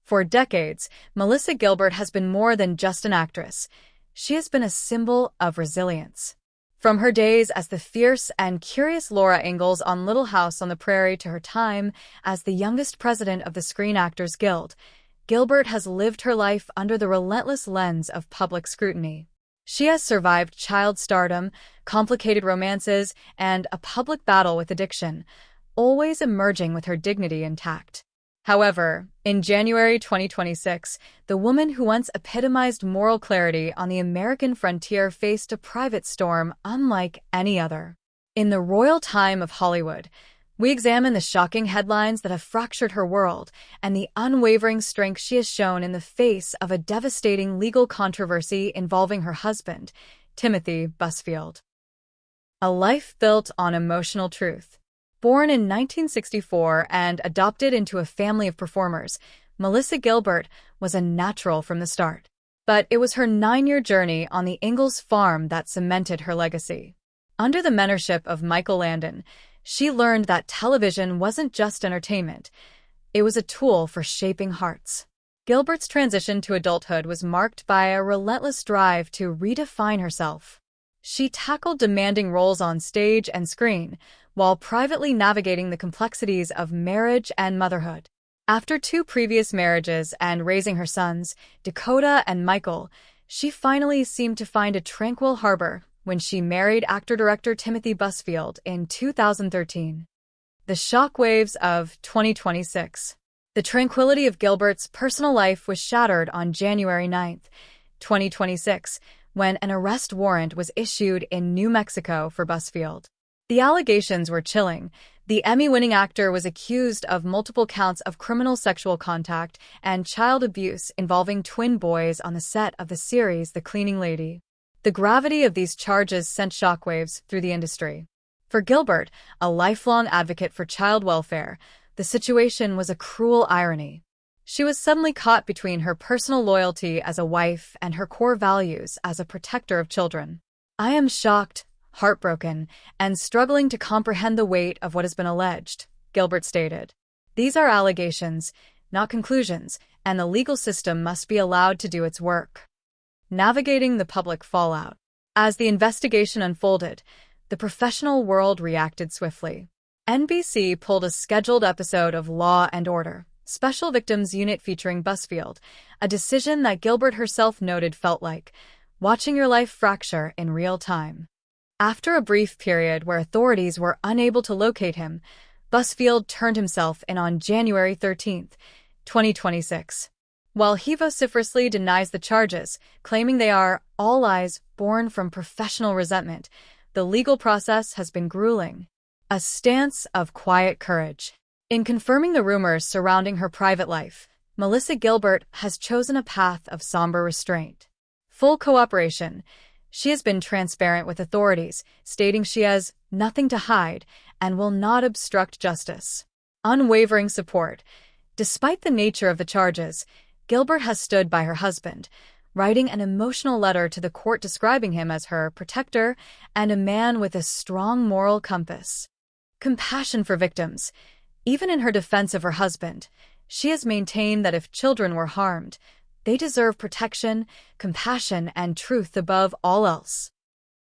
For decades, Melissa Gilbert has been more than just an actress. She has been a symbol of resilience. From her days as the fierce and curious Laura Ingalls on Little House on the Prairie to her time as the youngest president of the Screen Actors Guild, Gilbert has lived her life under the relentless lens of public scrutiny. She has survived child stardom, complicated romances, and a public battle with addiction, always emerging with her dignity intact. However, in January 2026, the woman who once epitomized moral clarity on the American frontier faced a private storm unlike any other. In the royal time of Hollywood, we examine the shocking headlines that have fractured her world and the unwavering strength she has shown in the face of a devastating legal controversy involving her husband, Timothy Busfield. A life built on emotional truth. Born in 1964 and adopted into a family of performers, Melissa Gilbert was a natural from the start. But it was her 9-year journey on the Ingalls farm that cemented her legacy. Under the mentorship of Michael Landon, she learned that television wasn't just entertainment. It was a tool for shaping hearts. Gilbert's transition to adulthood was marked by a relentless drive to redefine herself. She tackled demanding roles on stage and screen, while privately navigating the complexities of marriage and motherhood. After 2 previous marriages and raising her sons, Dakota and Michael, she finally seemed to find a tranquil harbor when she married actor-director Timothy Busfield in 2013. The shockwaves of 2026. The tranquility of Gilbert's personal life was shattered on January 9, 2026, when an arrest warrant was issued in New Mexico for Busfield. The allegations were chilling. The Emmy-winning actor was accused of multiple counts of criminal sexual contact and child abuse involving twin boys on the set of the series The Cleaning Lady. The gravity of these charges sent shockwaves through the industry. For Gilbert, a lifelong advocate for child welfare, the situation was a cruel irony. She was suddenly caught between her personal loyalty as a wife and her core values as a protector of children. "I am shocked, heartbroken, and struggling to comprehend the weight of what has been alleged," Gilbert stated. "These are allegations, not conclusions, and the legal system must be allowed to do its work." Navigating the public fallout. As the investigation unfolded, the professional world reacted swiftly. NBC pulled a scheduled episode of Law and Order, Special Victims Unit featuring Busfield, a decision that Gilbert herself noted felt like watching your life fracture in real time. After a brief period where authorities were unable to locate him, Busfield turned himself in on January 13, 2026. While he vociferously denies the charges, claiming they are all lies born from professional resentment, the legal process has been grueling. A stance of quiet courage. In confirming the rumors surrounding her private life, Melissa Gilbert has chosen a path of somber restraint. Full cooperation. She has been transparent with authorities, stating she has nothing to hide and will not obstruct justice. Unwavering support. Despite the nature of the charges, Gilbert has stood by her husband, writing an emotional letter to the court describing him as her protector and a man with a strong moral compass. Compassion for victims. Even in her defense of her husband, she has maintained that if children were harmed, they deserve protection, compassion, and truth above all else.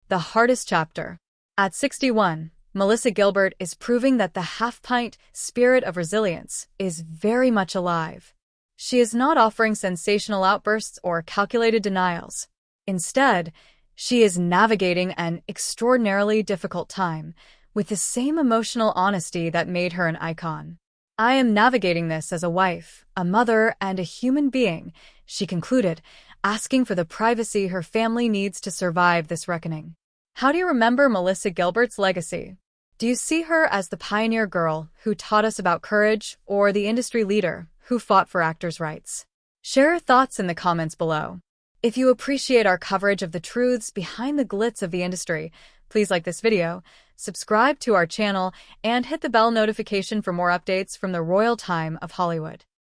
The hardest chapter. At 61, Melissa Gilbert is proving that the half-pint spirit of resilience is very much alive. She is not offering sensational outbursts or calculated denials. Instead, she is navigating an extraordinarily difficult time with the same emotional honesty that made her an icon. "I am navigating this as a wife, a mother, and a human being," she concluded, asking for the privacy her family needs to survive this reckoning. How do you remember Melissa Gilbert's legacy? Do you see her as the pioneer girl who taught us about courage, or the industry leader who fought for actors' rights? Share your thoughts in the comments below. If you appreciate our coverage of the truths behind the glitz of the industry, please like this video, subscribe to our channel, and hit the bell notification for more updates from the royal time of Hollywood.